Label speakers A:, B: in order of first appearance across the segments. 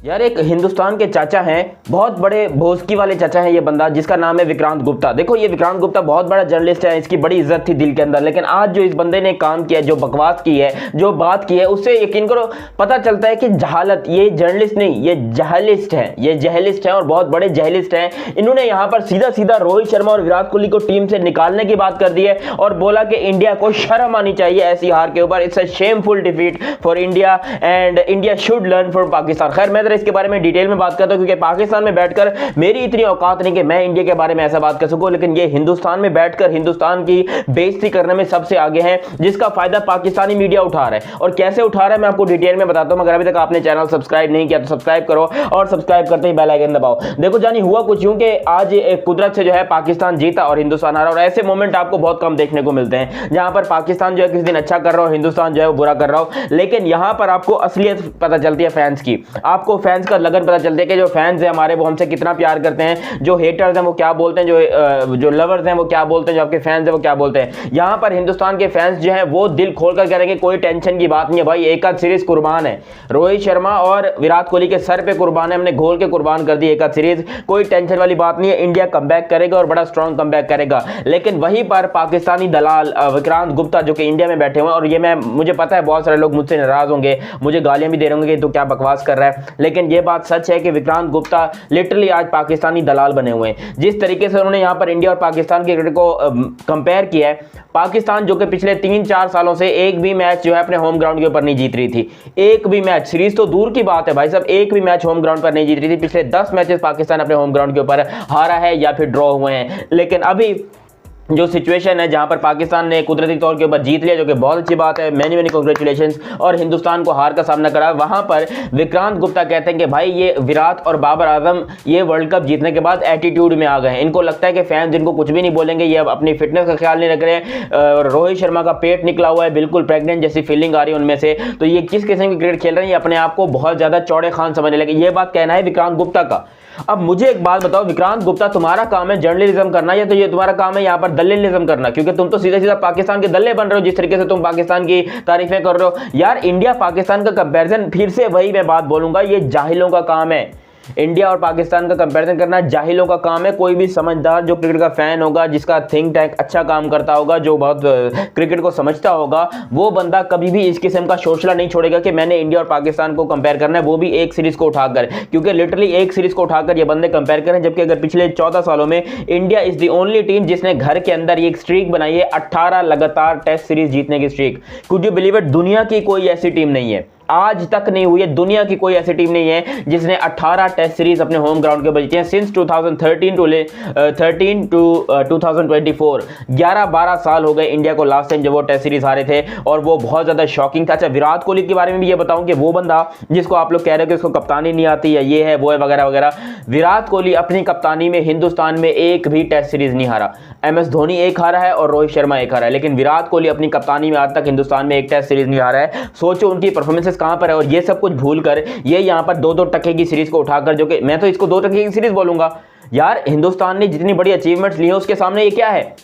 A: यार एक हिंदुस्तान के चाचा हैं, बहुत बड़े भोसकी वाले चाचा हैं ये बंदा, जिसका नाम है विक्रांत गुप्ता। देखो ये विक्रांत गुप्ता बहुत बड़ा जर्नलिस्ट है, इसकी बड़ी इज्जत थी दिल के अंदर, लेकिन आज जो इस बंदे ने काम किया है, जो बकवास की है, जो बात की है, उससे यकीन करो पता चलता है कि जहालत, ये जर्नलिस्ट नहीं, ये जहलिस्ट है, ये जहलिस्ट है और बहुत बड़े जहलिस्ट हैं। इन्होंने यहाँ पर सीधा सीधा रोहित शर्मा और विराट कोहली को टीम से निकालने की बात कर दी है और बोला कि इंडिया को शर्म आनी चाहिए ऐसी हार के ऊपर। It's a shameful defeat for India and India should learn from Pakistan. खैर मैं इसके बारे में डिटेल में बात करता हूं क्योंकि पाकिस्तान में बैठकर मेरी इतनी औकात नहीं कि मैं इंडिया के बारे में ऐसा बात कर सकूं, लेकिन ये हिंदुस्तान में बैठकर हिंदुस्तान की बेइज्जती करने में सबसे आगे हैं, जिसका फायदा पाकिस्तानी मीडिया उठा रहा है। और कैसे उठा रहा है मैं आपको डिटेल में बताता हूं। अगर अभी तक आपने चैनल सब्सक्राइब नहीं किया तो सब्सक्राइब करो और सब्सक्राइब करते ही बेल आइकन दबाओ। देखो जानी हुआ कुछ यूं कि आज एक कुदरत से जो है पाकिस्तान जीता और हिंदुस्तान हारा, और ऐसे मोमेंट आपको बहुत कम देखने को मिलते हैं जहां पर पाकिस्तान जो है किसी दिन अच्छा कर रहा हो, हिंदुस्तान जो है वो बुरा कर रहा हो। लेकिन यहां पर आपको असलियत पता चलती है फैंस की, आपको फैंस का लगन पता चलती है कि जो फैंस हैं हमारे वो हमसे कितना प्यार करते हैं, जो हेटर्स हैं वो क्या बोलते हैं, जो लवर्स हैं वो क्या बोलते हैं, जो आपके फैंस हैं वो क्या बोलते हैं। यहां पर हिंदुस्तान के फैंस जो है वो दिल खोलकर करेंगे, कोई टेंशन की बात नहीं है भाई। एक आध सीरीज कुर्बान है, रोहित शर्मा और विराट कोहली के सर पे कुर्बान है, हमने घोल के कुर्बान कर दी एक आध सीरीज, कोई टेंशन वाली बात नहीं है। इंडिया कमबैक करेगा और बड़ा स्ट्रॉन्ग कमबैक करेगा। लेकिन वहीं पर पाकिस्तानी दलाल विक्रांत गुप्ता जो कि इंडिया में बैठे हुए हैं, और ये मुझे पता है बहुत सारे लोग मुझसे नाराज होंगे, मुझे गालियां भी दे रहे होंगे कि तू क्या बकवास कर रहा है, लेकिन ये बात सच है कि विक्रांत गुप्ता लिटरली आज पाकिस्तानी दलाल बने हुए हैं। जिस तरीके से उन्होंने यहां पर इंडिया और पाकिस्तान के क्रिकेट को कंपेयर किया है, पाकिस्तान जो कि पिछले 3-4 सालों से एक भी मैच जो है अपने होम ग्राउंड के ऊपर नहीं जीत रही थी, एक भी मैच, सीरीज तो दूर की बात है भाई साहब, एक भी मैच होम ग्राउंड पर नहीं जीत रही थी। पिछले 10 मैचेस पाकिस्तान अपने होम ग्राउंड के ऊपर हारा है या फिर ड्रॉ हुए हैं। लेकिन अभी जो सिचुएशन है जहां पर पाकिस्तान ने कुदरती तौर के ऊपर जीत लिया, जो कि बहुत अच्छी बात है, मैनी मैनी कांग्रेचुलेशंस, और हिंदुस्तान को हार का सामना करा, वहां पर विक्रांत गुप्ता कहते हैं कि भाई ये विराट और बाबर आजम ये वर्ल्ड कप जीतने के बाद एटीट्यूड में आ गए हैं। इनको लगता है कि फैंस जिनको कुछ भी नहीं बोलेंगे, ये अब अपनी फिटनेस का ख्याल नहीं रख रहे हैं। रोहित शर्मा का पेट निकला हुआ है, बिल्कुल प्रेग्नेंट जैसी फीलिंग आ रही है उनमें से, तो ये किस किस्म की क्रिकेट खेल रहे हैं, ये अपने आप को बहुत ज्यादा चौड़े खान समझने लगे। ये बात कहना है विक्रांत गुप्ता का। अब मुझे एक बात बताओ विक्रांत गुप्ता, तुम्हारा काम है जर्नलिज्म करना या तो ये तुम्हारा काम है यहाँ पर दलीलिज्म करना, क्योंकि तुम तो सीधा सीधा पाकिस्तान के दल्ले बन रहे हो जिस तरीके से तुम पाकिस्तान की तारीफें कर रहे हो। यार इंडिया पाकिस्तान का कंपैरिजन, फिर से वही मैं बात बोलूंगा, ये जाहिलों का काम है। इंडिया और पाकिस्तान का कंपैरिजन करना जाहिलों का काम है। कोई भी समझदार जो क्रिकेट का फैन होगा, जिसका थिंक टैंक अच्छा काम करता होगा, जो बहुत क्रिकेट को समझता होगा, वो बंदा कभी भी इस किस्म का शोषला नहीं छोड़ेगा कि मैंने इंडिया और पाकिस्तान को कंपेयर करना है, वो भी एक सीरीज को उठाकर, क्योंकि लिटरली एक सीरीज को उठाकर ये बंदे कंपेयर करें। जबकि अगर पिछले 14 सालों में India is the only team जिसने घर के अंदर ये एक स्ट्रीक बनाई है, 18 लगातार टेस्ट सीरीज जीतने की streak. Could you believe it, दुनिया की कोई ऐसी टीम नहीं है, आज तक नहीं हुई है, दुनिया की कोई ऐसी टीम नहीं है जिसने 18 टेस्ट सीरीज अपने होम ग्राउंड के ऊपर जीती हैं सिंस 2013 टू 2024। 11-12 साल हो गए इंडिया को लास्ट टाइम जब वो टेस्ट सीरीज हारे थे, और वो बहुत ज्यादा शॉकिंग था। अच्छा विराट कोहली के बारे में भी ये बताऊं कि वो बंदा जिसको आप लोग कह रहे हो कि उसको कप्तानी नहीं आती है, ये है वो है वगैरह वगैरह, विराट कोहली अपनी कप्तानी में हिंदुस्तान में एक भी टेस्ट सीरीज नहीं हारा। MS धोनी एक हारा है और रोहित शर्मा एक हारा है, लेकिन विराट कोहली अपनी कप्तानी में आज तक हिंदुस्तान में एक टेस्ट सीरीज नहीं हारा है। सोचो उनकी परफॉर्मेंसेस कहां पर है, और ये सब कुछ भूलकर ये यहां पर 2-2 टके की सीरीज को उठाकर, जो कि मैं तो इसको 2 टके की सीरीज बोलूंगा। यार हिंदुस्तान ने जितनी बड़ी अचीवमेंट्स ली है उसके सामने ये क्या है।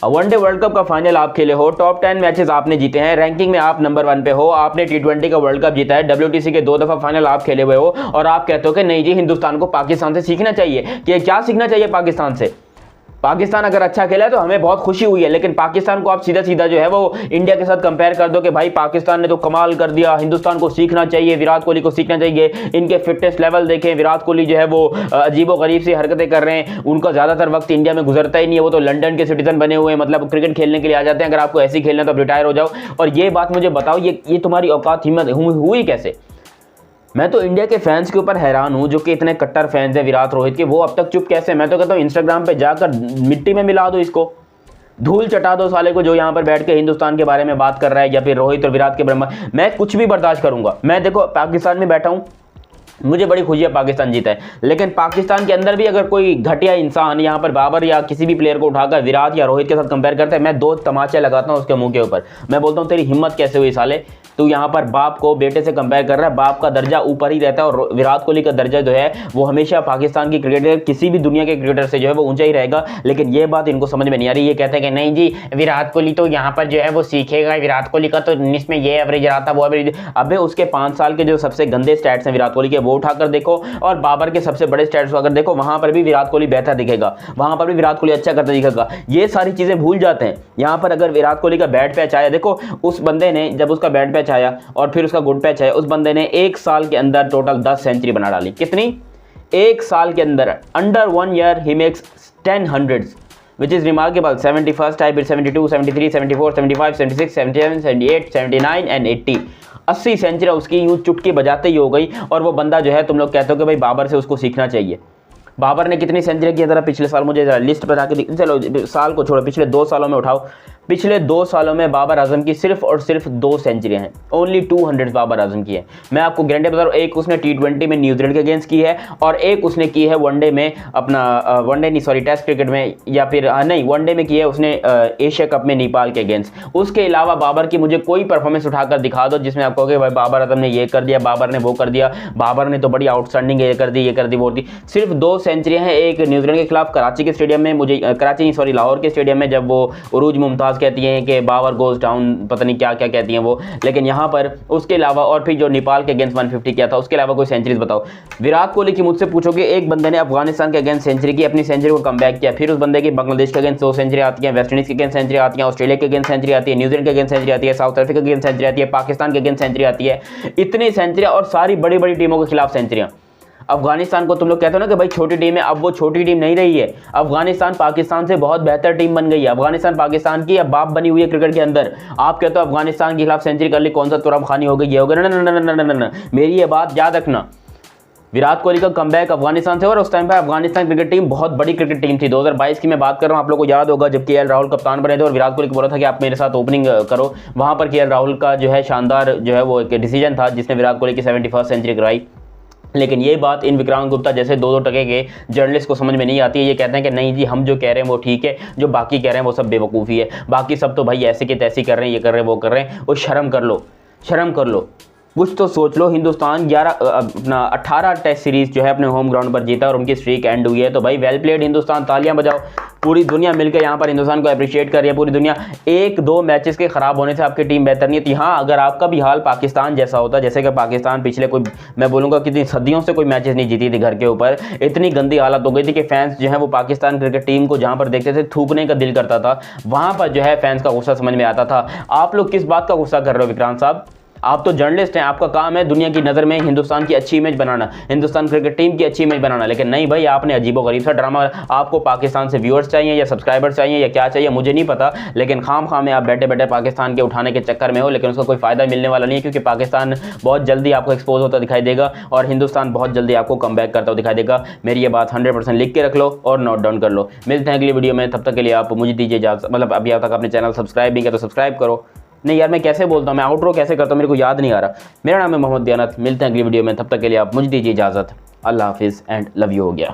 A: वनडे वर्ल्ड कप का फाइनल आप खेले हो, टॉप 10 मैचेस आपने जीते हैं, रैंकिंग में आप नंबर 1 पे हो, आपने T20 का वर्ल्ड कप जीता है, WTC के 2 दफा फाइनल आप खेले हुए हो, और आप कहते हो कि नहीं जी हिंदुस्तान को पाकिस्तान से सीखना चाहिए। कि क्या सीखना चाहिए पाकिस्तान से? पाकिस्तान अगर अच्छा खेला है तो हमें बहुत खुशी हुई है, लेकिन पाकिस्तान को आप सीधा सीधा जो है वो इंडिया के साथ कंपेयर कर दो कि भाई पाकिस्तान ने तो कमाल कर दिया, हिंदुस्तान को सीखना चाहिए, विराट कोहली को सीखना चाहिए, इनके फिटनेस लेवल देखें, विराट कोहली जो है वो अजीबोगरीब सी हरकतें कर रहे हैं, उनका ज़्यादातर वक्त इंडिया में गुजरता ही नहीं है, वो तो लंदन के सिटीजन बने हुए हैं, मतलब क्रिकेट खेलने के लिए आ जाते हैं। अगर आपको ऐसी खेलना तो आप रिटायर हो जाओ। और ये बात मुझे बताओ, ये तुम्हारी औकात हिम्मत हुई कैसे? मैं तो इंडिया के फैंस के ऊपर हैरान हूं, जो कि इतने कट्टर फैंस हैं विराट रोहित के, वो अब तक चुप कैसे? मैं तो कहता हूं इंस्टाग्राम पे जाकर मिट्टी में मिला दो, इसको धूल चटा दो साले को, जो यहां पर बैठ के हिंदुस्तान के बारे में बात कर रहा है, या फिर रोहित और विराट के बारे में। मैं कुछ भी बर्दाश्त करूंगा। मैं देखो पाकिस्तान में बैठा हूं, मुझे बड़ी खुशी है पाकिस्तान जीता है, लेकिन पाकिस्तान के अंदर भी अगर कोई घटिया इंसान यहाँ पर बाबर या किसी भी प्लेयर को उठाकर विराट या रोहित के साथ कंपेयर करता है, मैं 2 तमाचे लगाता हूँ उसके मुंह के ऊपर। मैं बोलता हूँ तेरी हिम्मत कैसे हुई साले, तू यहाँ पर बाप को बेटे से कंपेयर कर रहा है। बाप का दर्जा ऊपर ही रहता है और विराट कोहली का दर्जा जो है वो हमेशा पाकिस्तान की क्रिकेटर किसी भी दुनिया के क्रिकेटर से जो है वो ऊंचा ही रहेगा। लेकिन ये बात इनको समझ में नहीं आ रही। ये कहते हैं कि नहीं जी विराट कोहली तो यहाँ पर जो है वो सीखेगा, विराट कोहली का तो इसमें ये एवरेज रहा था वो एवरेज। अबे उसके 5 साल के जो सबसे गंदे स्टैट्स हैं विराट कोहली के वो उठाकर देखो और बाबर के सबसे बड़े स्टैट्स अगर देखो वहां पर भी विराट कोहली बेहतर दिखेगा, वहां पर भी विराट कोहली अच्छा करता दिखेगा। ये सारी चीजें भूल जाते हैं। यहाँ पर अगर विराट कोहली का बैट पैच आया, देखो उस बंदे ने जब उसका बैट पैच आया और फिर उसका गुड पैच आया, उस बंदे ने 1 साल के अंदर टोटल 10 सेंचुरी बना डाली। कितनी? 1 साल के अंदर, under 1 year he makes 10 hundreds which is remarkable। 71st type, 72, 73, 74, 75, 76, 77, 78, 79 and 80। 80 century उसकी यूं चुटकी बजाते ही हो गई। और वो बंदा जो है तुम लोग कहते हो कि भाई बाबर से उसको सीखना चाहिए। बाबर ने कितनी सेंचुरी की जरा पिछले साल मुझे लिस्ट बता के चलो साल को छोड़ो, पिछले 2 सालों में उठाओ। पिछले 2 सालों में बाबर आजम की सिर्फ और सिर्फ 2 सेंचुरियां हैं। ओनली 200 बाबर आजम की है। मैं आपको गारंटी बता रहा हूँ, एक उसने T20 में न्यूजीलैंड के अगेंस्ट की है और एक उसने की है वनडे में अपना टेस्ट क्रिकेट में, या फिर नहीं वनडे में की है उसने एशिया कप में नेपाल के अगेंस्ट। उसके अलावा बाबर की मुझे कोई परफॉर्मेंस उठाकर दिखा दो जिसमें आप कहोगे भाई बाबर आजम ने ये कर दिया, बाबर ने वो कर दिया, बाबर ने तो बड़ी आउटस्टैंडिंग ये कर दी वो दी। सिर्फ 2 सेंचुरियां हैं, एक न्यूजीलैंड के खिलाफ कराची के स्टेडियम में, लाहौर के स्टेडियम में, जब वो उरूज मुमताज़ कहती हैं कि बाबर गोज डाउन, पता नहीं क्या क्या कहती हैं वो। लेकिन यहाँ पर उसके अलावा और फिर जो नेपाल के अगेंस्ट 150 किया था, उसके अलावा कोई सेंचुरीज बताओ। विराट कोहली की मुझसे पूछोगे, एक बंदे ने अफगानिस्तान के अगेंस्ट सेंचुरी की, अपनी सेंचुरी को कमबैक किया, फिर उस बंदे की बांग्लादेश के अगेंस्ट 2 सेंचुरी आती है, वेस्ट इंडीज के अगेंस्ट सेंचुरी आती है, ऑस्ट्रेलिया के अगेंस्ट सेंचुरी आती है, न्यूजीलैंड के अगेंस्ट सेंचुरी आती है, साउथ अफ्रीका के अगेंस्ट सेंचुरी आती है, पाकिस्तान के अगेंस्ट सेंचुरी आती है। इतनी सेंचुरियां और सारी बड़ी बड़ी टीमों के खिलाफ सेंचुरियां। अफगानिस्तान को तुम लोग कहते हो ना कि भाई छोटी टीम है, अब वो छोटी टीम नहीं रही है। अफगानिस्तान पाकिस्तान से बहुत बेहतर टीम बन गई है। अफगानिस्तान पाकिस्तान की अब बाप बनी हुई है क्रिकेट के अंदर। आप कहते हो अफगानिस्तान के खिलाफ सेंचुरी कर ली, कौन सा तुरम खानी हो गई, ये हो गया। ना, मेरी ये बात याद रखना। विराट कोहली का कमबैक अफगानिस्तान से, और उस टाइम पर अफगानिस्तान क्रिकेट टीम बहुत बड़ी क्रिकेट टीम थी। 2022 की मैं बात कर रहा हूँ, आप लोगों को याद होगा जब KL राहुल कप्तान बने थे और विराट कोहली को बोला था कि आप मेरे साथ ओपनिंग करो। वहां पर KL राहुल का जो है शानदार जो है वो एक डिसीजन था जिसने विराट कोहली की 71st सेंचुरी कराई। लेकिन ये बात इन विक्रांत गुप्ता जैसे 2-2 टके के जर्नलिस्ट को समझ में नहीं आती है। ये कहते हैं कि नहीं जी हम जो कह रहे हैं वो ठीक है, जो बाकी कह रहे हैं वो सब बेवकूफ़ी है, बाकी सब तो भाई ऐसे की तैसी कर रहे हैं, ये कर रहे हैं वो कर रहे हैं। वो शर्म कर लो, शर्म कर लो, कुछ तो सोच लो। हिंदुस्तान 18 टेस्ट सीरीज जो है अपने होम ग्राउंड पर जीता और उनकी स्ट्रीक एंड हुई है। तो भाई वेल प्लेड हिंदुस्तान, तालियां बजाओ। पूरी दुनिया मिलकर यहाँ पर हिंदुस्तान को अप्रिशिएट कर रही है। पूरी दुनिया 1-2 मैचेस के खराब होने से आपकी टीम बेहतर नहीं थी। हाँ, अगर आपका भी हाल पाकिस्तान जैसा होता, जैसे कि पाकिस्तान पिछले कोई मैं बोलूँगा कितनी सदियों से कोई मैचेस नहीं जीती थी घर के ऊपर, इतनी गंदी हालत हो गई थी कि फैंस जो है वो पाकिस्तान क्रिकेट टीम को जहाँ पर देखते थे थूकने का दिल करता था। वहाँ पर जो है फैंस का गुस्सा समझ में आता था। आप लोग किस बात का गुस्सा कर रहे हो विक्रांत साहब? आप तो जर्नलिस्ट हैं, आपका काम है दुनिया की नज़र में हिंदुस्तान की अच्छी इमेज बनाना, हिंदुस्तान क्रिकेट टीम की अच्छी इमेज बनाना। लेकिन नहीं भाई, आपने अजीबोगरीब सा ड्रामा। आपको पाकिस्तान से व्यूअर्स चाहिए या सब्सक्राइबर्स चाहिए या क्या चाहिए मुझे नहीं पता, लेकिन खाम में आप बैठे बैठे पाकिस्तान के उठाने के चक्कर में हो। लेकिन उसका कोई फ़ायदा मिलने वाला नहीं है, क्योंकि पाकिस्तान बहुत जल्दी आपको एक्सपोज होता दिखाई देगा और हिंदुस्तान बहुत जल्दी आपको कमबैक करता हुआ दिखाई देगा। मेरी ये बात 100% लिख के रख लो और नोट डाउन कर लो। मिलते हैं अगली वीडियो में, तब तक के लिए आप मुझे दीजिए इजाज़त। मतलब अभी तक आपने चैनल सब्सक्राइब नहीं किया तो सब्सक्राइब करो। नहीं यार, मैं कैसे बोलता हूँ, मैं आउटरो कैसे करता हूँ मेरे को याद नहीं आ रहा। मेरा नाम है मोहम्मद दियानत। मिलते हैं अगली वीडियो में, तब तक के लिए आप मुझे दीजिए इजाज़त। अल्लाह हाफिज़ एंड लव यू हो गया।